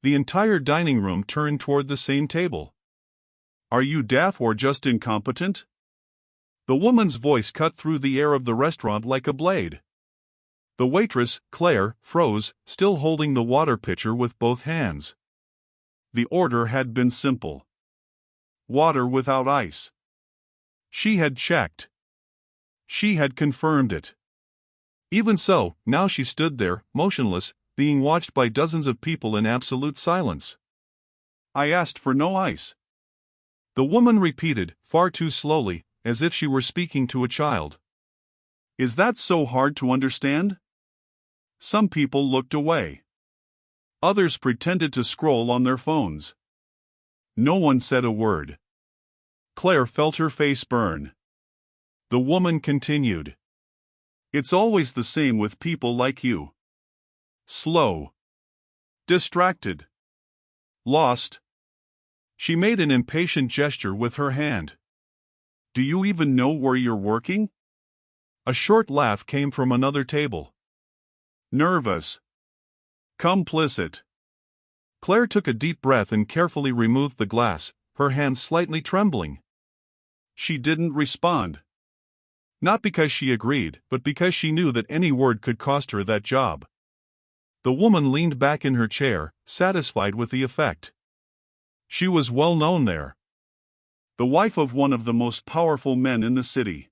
The entire dining room turned toward the same table. "Are you deaf or just incompetent?" The woman's voice cut through the air of the restaurant like a blade. The waitress, Claire, froze, still holding the water pitcher with both hands. The order had been simple. Water without ice. She had checked. She had confirmed it. Even so, now she stood there, motionless, being watched by dozens of people in absolute silence. "I asked for no ice," the woman repeated, far too slowly, as if she were speaking to a child. "Is that so hard to understand?" Some people looked away. Others pretended to scroll on their phones. No one said a word. Claire felt her face burn. The woman continued. "It's always the same with people like you. Slow. Distracted. Lost." She made an impatient gesture with her hand. "Do you even know where you're working?" A short laugh came from another table. "Nervous. Complicit." Claire took a deep breath and carefully removed the glass, her hands slightly trembling. She didn't respond. Not because she agreed, but because she knew that any word could cost her that job. The woman leaned back in her chair, satisfied with the effect. She was well known there. The wife of one of the most powerful men in the city.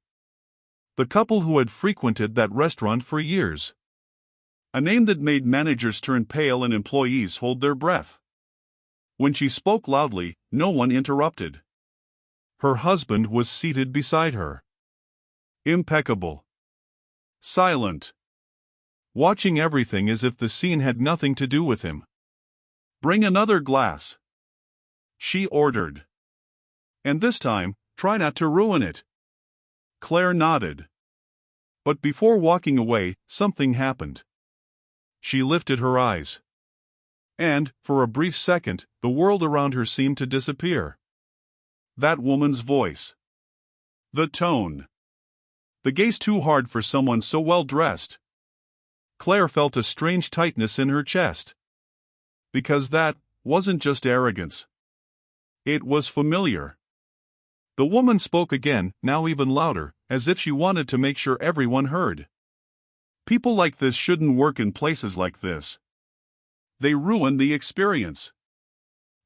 The couple who had frequented that restaurant for years. A name that made managers turn pale and employees hold their breath. When she spoke loudly, no one interrupted. Her husband was seated beside her. Impeccable. Silent. Watching everything as if the scene had nothing to do with him. "Bring another glass," she ordered. "And this time, try not to ruin it." Claire nodded. But before walking away, something happened. She lifted her eyes. And, for a brief second, the world around her seemed to disappear. That woman's voice. The tone. The gaze too hard for someone so well dressed. Claire felt a strange tightness in her chest. Because that wasn't just arrogance. It was familiar. The woman spoke again, now even louder, as if she wanted to make sure everyone heard. "People like this shouldn't work in places like this. They ruin the experience."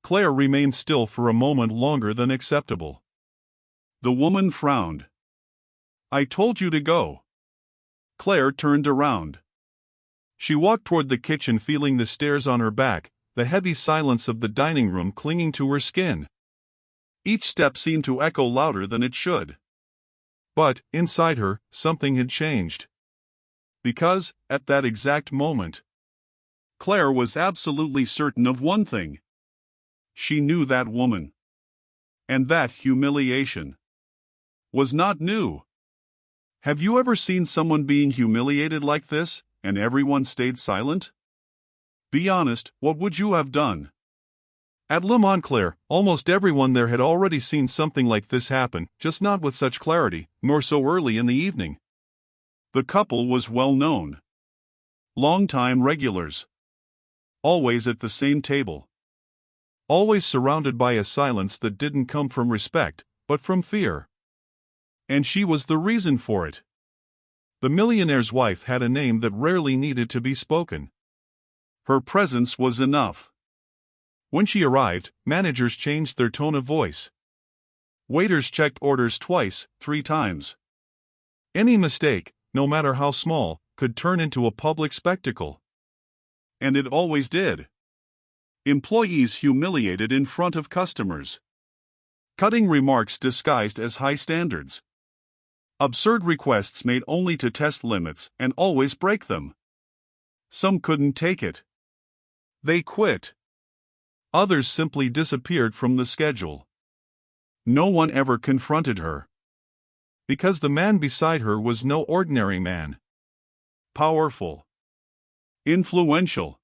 Claire remained still for a moment longer than acceptable. The woman frowned. "I told you to go." Claire turned around. She walked toward the kitchen, feeling the stairs on her back, the heavy silence of the dining room clinging to her skin. Each step seemed to echo louder than it should. But, inside her, something had changed. Because, at that exact moment, Claire was absolutely certain of one thing. She knew that woman. And that humiliation was not new. Have you ever seen someone being humiliated like this, and everyone stayed silent? Be honest, what would you have done? At Le Montclair, almost everyone there had already seen something like this happen, just not with such clarity, nor so early in the evening. The couple was well known. Long-time regulars. Always at the same table. Always surrounded by a silence that didn't come from respect, but from fear. And she was the reason for it. The millionaire's wife had a name that rarely needed to be spoken. Her presence was enough. When she arrived, managers changed their tone of voice. Waiters checked orders twice, 3 times. Any mistake, no matter how small, could turn into a public spectacle. And it always did. Employees humiliated in front of customers. Cutting remarks disguised as high standards. Absurd requests made only to test limits and always break them. Some couldn't take it. They quit. Others simply disappeared from the schedule. No one ever confronted her. Because the man beside her was no ordinary man. Powerful. Influential.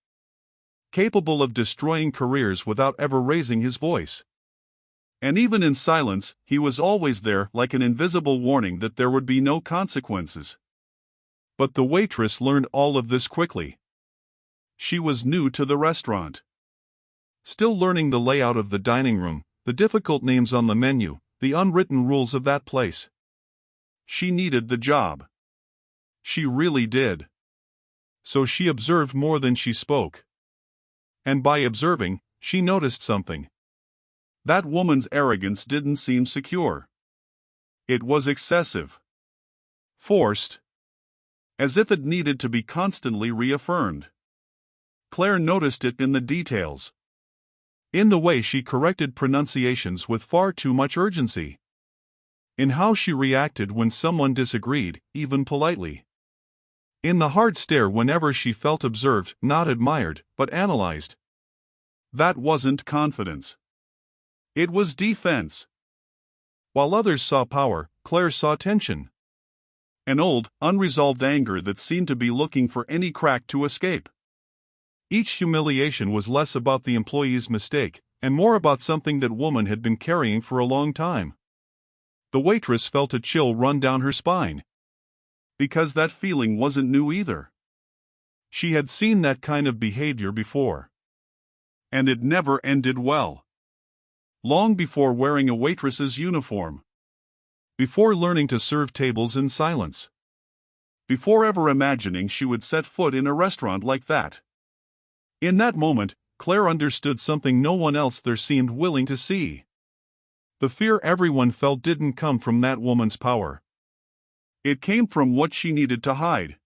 Capable of destroying careers without ever raising his voice. And even in silence, he was always there, like an invisible warning that there would be no consequences. But the waitress learned all of this quickly. She was new to the restaurant. Still learning the layout of the dining room, the difficult names on the menu, the unwritten rules of that place. She needed the job. She really did. So she observed more than she spoke. And by observing, she noticed something. That woman's arrogance didn't seem secure. It was excessive. Forced. As if it needed to be constantly reaffirmed. Claire noticed it in the details. In the way she corrected pronunciations with far too much urgency. In how she reacted when someone disagreed, even politely. In the hard stare whenever she felt observed, not admired, but analyzed. That wasn't confidence. It was defense. While others saw power, Claire saw tension. An old, unresolved anger that seemed to be looking for any crack to escape. Each humiliation was less about the employee's mistake, and more about something that woman had been carrying for a long time. The waitress felt a chill run down her spine. Because that feeling wasn't new either. She had seen that kind of behavior before. And it never ended well. Long before wearing a waitress's uniform. Before learning to serve tables in silence. Before ever imagining she would set foot in a restaurant like that. In that moment, Claire understood something no one else there seemed willing to see. The fear everyone felt didn't come from that woman's power. It came from what she needed to hide.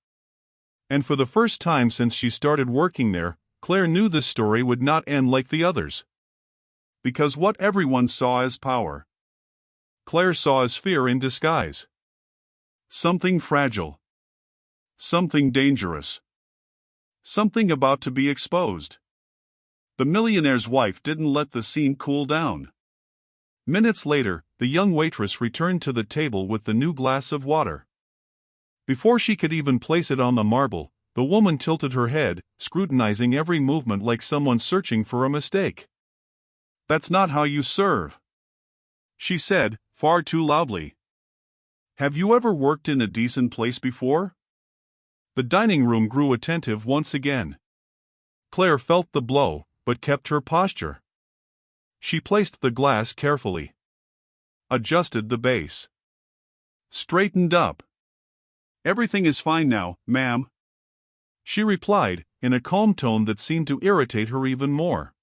And for the first time since she started working there, Claire knew this story would not end like the others. Because what everyone saw as power, Claire saw as fear in disguise. Something fragile. Something dangerous. Something about to be exposed. The millionaire's wife didn't let the scene cool down. Minutes later, the young waitress returned to the table with the new glass of water. Before she could even place it on the marble, the woman tilted her head, scrutinizing every movement like someone searching for a mistake. "That's not how you serve," she said, far too loudly. "Have you ever worked in a decent place before?" The dining room grew attentive once again. Claire felt the blow, but kept her posture. She placed the glass carefully. Adjusted the base. Straightened up. "Everything is fine now, ma'am," she replied, in a calm tone that seemed to irritate her even more.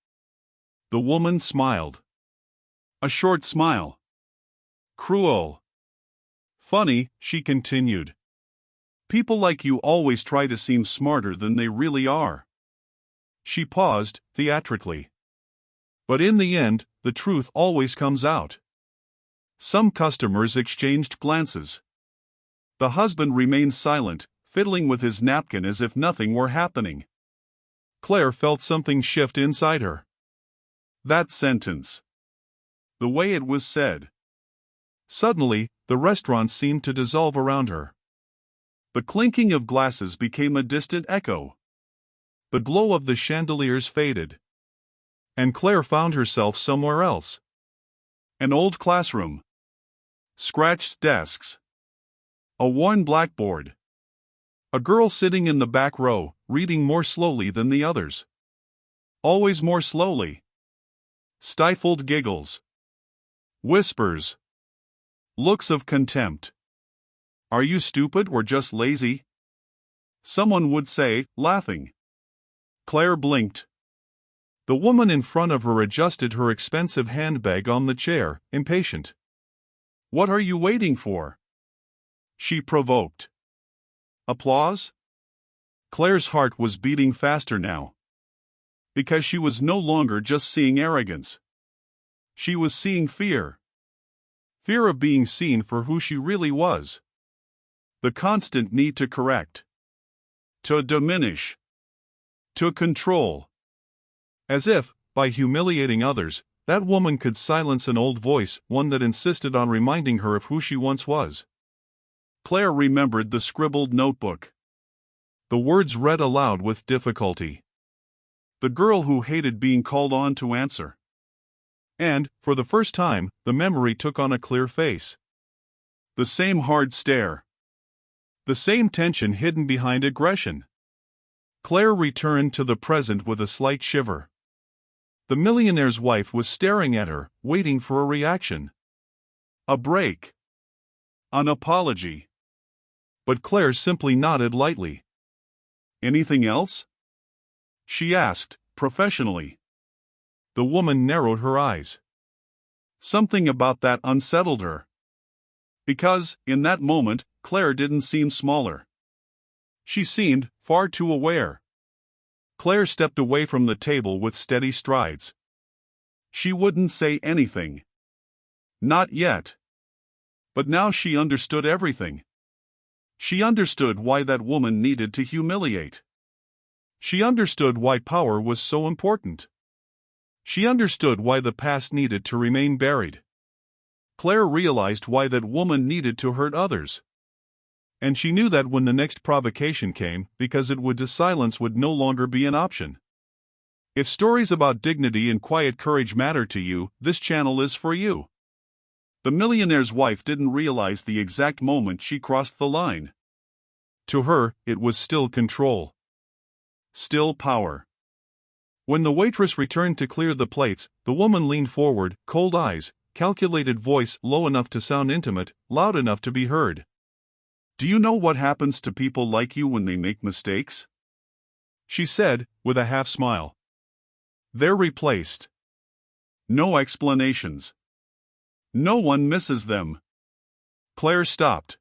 The woman smiled. A short smile. Cruel. "Funny," she continued. "People like you always try to seem smarter than they really are." She paused, theatrically. But in the end, the truth always comes out. Some customers exchanged glances. The husband remained silent, fiddling with his napkin as if nothing were happening. Claire felt something shift inside her. That sentence. The way it was said. Suddenly, the restaurant seemed to dissolve around her. The clinking of glasses became a distant echo. The glow of the chandeliers faded. And Claire found herself somewhere else. An old classroom. Scratched desks. A worn blackboard. A girl sitting in the back row, reading more slowly than the others. Always more slowly. Stifled giggles. Whispers. Looks of contempt. "Are you stupid or just lazy?" someone would say, laughing. Claire blinked. The woman in front of her adjusted her expensive handbag on the chair, impatient. "What are you waiting for?" she provoked. Applause? Claire's heart was beating faster now. Because she was no longer just seeing arrogance. She was seeing fear. Fear of being seen for who she really was. The constant need to correct. To diminish. To control. As if, by humiliating others, that woman could silence an old voice, one that insisted on reminding her of who she once was. Claire remembered the scribbled notebook. The words read aloud with difficulty. The girl who hated being called on to answer. And, for the first time, the memory took on a clear face. The same hard stare. The same tension hidden behind aggression. Claire returned to the present with a slight shiver. The millionaire's wife was staring at her, waiting for a reaction. A break. An apology. But Claire simply nodded lightly. "Anything else?" she asked, professionally. The woman narrowed her eyes. Something about that unsettled her. Because, in that moment, Claire didn't seem smaller. She seemed far too aware. Claire stepped away from the table with steady strides. She wouldn't say anything. Not yet. But now she understood everything. She understood why that woman needed to humiliate. She understood why power was so important. She understood why the past needed to remain buried. Claire realized why that woman needed to hurt others. And she knew that when the next provocation came, because silence would no longer be an option. If stories about dignity and quiet courage matter to you, this channel is for you. The millionaire's wife didn't realize the exact moment she crossed the line. To her, it was still control. Still power. When the waitress returned to clear the plates, the woman leaned forward, cold eyes, calculated voice, low enough to sound intimate, loud enough to be heard. "Do you know what happens to people like you when they make mistakes?" she said, with a half smile. "They're replaced. No explanations. No one misses them." Claire stopped.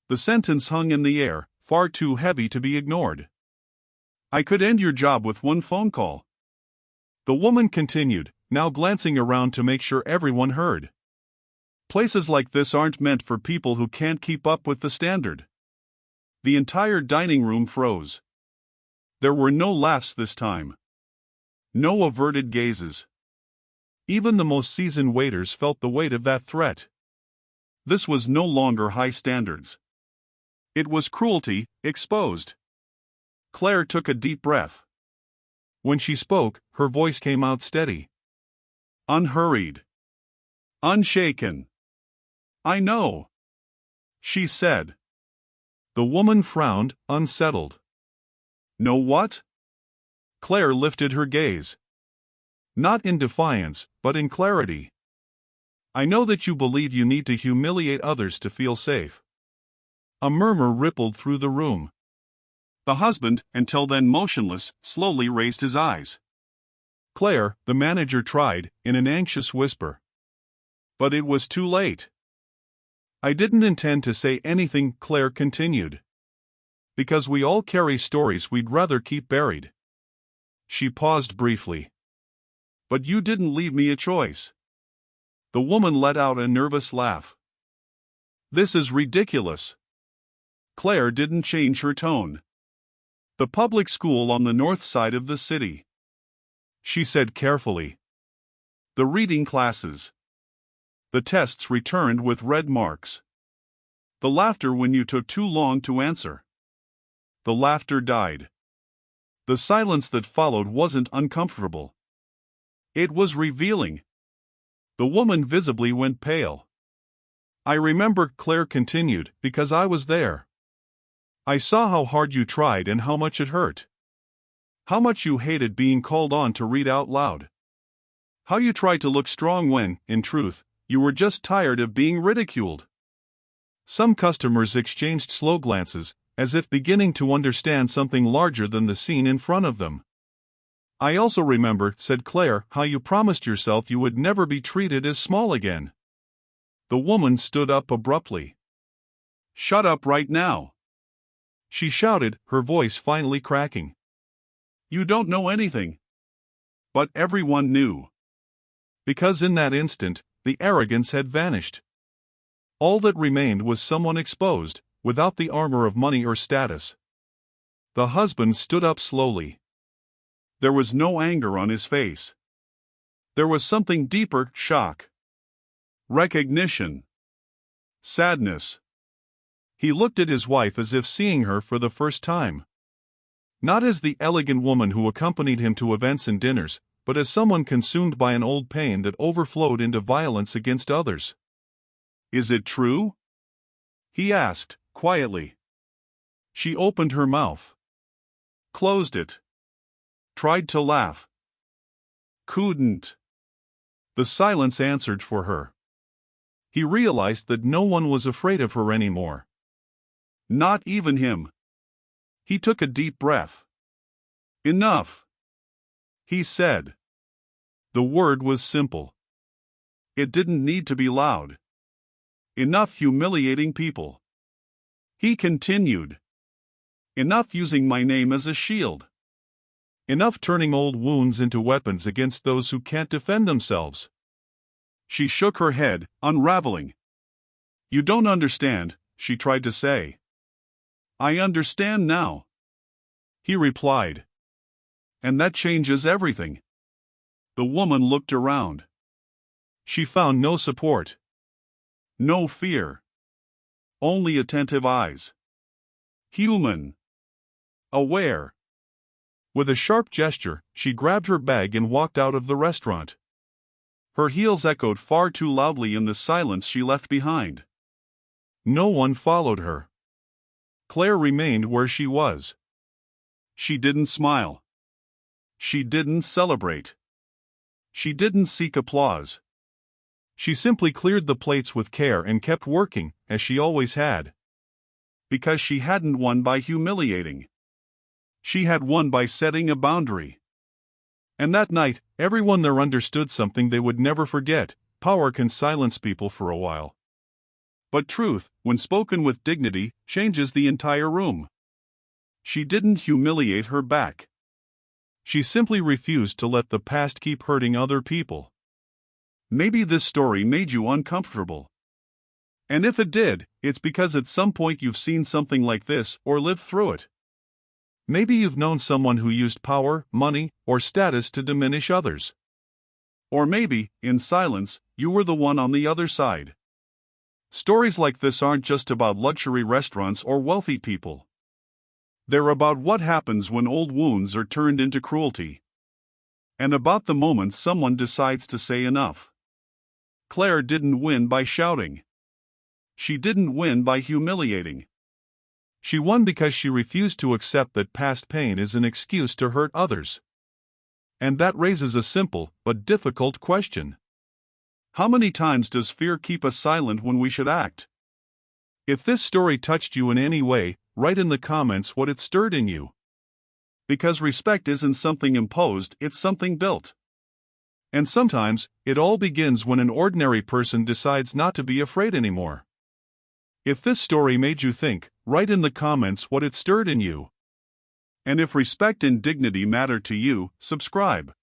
The sentence hung in the air, far too heavy to be ignored. "I could end your job with one phone call," the woman continued, now glancing around to make sure everyone heard. "Places like this aren't meant for people who can't keep up with the standard." The entire dining room froze. There were no laughs this time. No averted gazes. Even the most seasoned waiters felt the weight of that threat. This was no longer high standards. It was cruelty, exposed. Claire took a deep breath. When she spoke, her voice came out steady. Unhurried. Unshaken. "I know," she said. The woman frowned, unsettled. "Know what?" Claire lifted her gaze. Not in defiance, but in clarity. "I know that you believe you need to humiliate others to feel safe." A murmur rippled through the room. The husband, until then motionless, slowly raised his eyes. "Claire," the manager tried, in an anxious whisper. But it was too late. "I didn't intend to say anything," Claire continued. "Because we all carry stories we'd rather keep buried." She paused briefly. "But you didn't leave me a choice." The woman let out a nervous laugh. "This is ridiculous." Claire didn't change her tone. "The public school on the north side of the city," she said carefully. "The reading classes. The tests returned with red marks. The laughter when you took too long to answer." The laughter died. The silence that followed wasn't uncomfortable. It was revealing. The woman visibly went pale. "I remember," Claire continued, "because I was there. I saw how hard you tried and how much it hurt. How much you hated being called on to read out loud. How you tried to look strong when, in truth, you were just tired of being ridiculed." Some customers exchanged slow glances, as if beginning to understand something larger than the scene in front of them. "I also remember," said Claire, "how you promised yourself you would never be treated as small again." The woman stood up abruptly. "Shut up right now," she shouted, her voice finally cracking. "You don't know anything." But everyone knew. Because in that instant, the arrogance had vanished. All that remained was someone exposed, without the armor of money or status. The husband stood up slowly. There was no anger on his face. There was something deeper: shock. Recognition. Sadness. He looked at his wife as if seeing her for the first time. Not as the elegant woman who accompanied him to events and dinners, but as someone consumed by an old pain that overflowed into violence against others. "Is it true?" he asked, quietly. She opened her mouth. Closed it. Tried to laugh. Couldn't. The silence answered for her. He realized that no one was afraid of her anymore. Not even him. He took a deep breath. Enough, he said. The word was simple. It didn't need to be loud. Enough humiliating people. He continued. Enough using my name as a shield. Enough turning old wounds into weapons against those who can't defend themselves. She shook her head, unraveling. You don't understand, she tried to say. I understand now, he replied. And that changes everything. The woman looked around. She found no support. No fear. Only attentive eyes. Human. Aware. With a sharp gesture, she grabbed her bag and walked out of the restaurant. Her heels echoed far too loudly in the silence she left behind. No one followed her. Claire remained where she was. She didn't smile. She didn't celebrate. She didn't seek applause. She simply cleared the plates with care and kept working, as she always had. Because she hadn't won by humiliating. She had won by setting a boundary. And that night, everyone there understood something they would never forget: power can silence people for a while. But truth, when spoken with dignity, changes the entire room. She didn't humiliate her back. She simply refused to let the past keep hurting other people. Maybe this story made you uncomfortable. And if it did, it's because at some point you've seen something like this or lived through it. Maybe you've known someone who used power, money, or status to diminish others. Or maybe, in silence, you were the one on the other side. Stories like this aren't just about luxury restaurants or wealthy people. They're about what happens when old wounds are turned into cruelty. And about the moment someone decides to say enough. Claire didn't win by shouting. She didn't win by humiliating. She won because she refused to accept that past pain is an excuse to hurt others. And that raises a simple but difficult question. How many times does fear keep us silent when we should act? If this story touched you in any way, write in the comments what it stirred in you. Because respect isn't something imposed, it's something built. And sometimes, it all begins when an ordinary person decides not to be afraid anymore. If this story made you think, write in the comments what it stirred in you. And if respect and dignity matter to you, subscribe.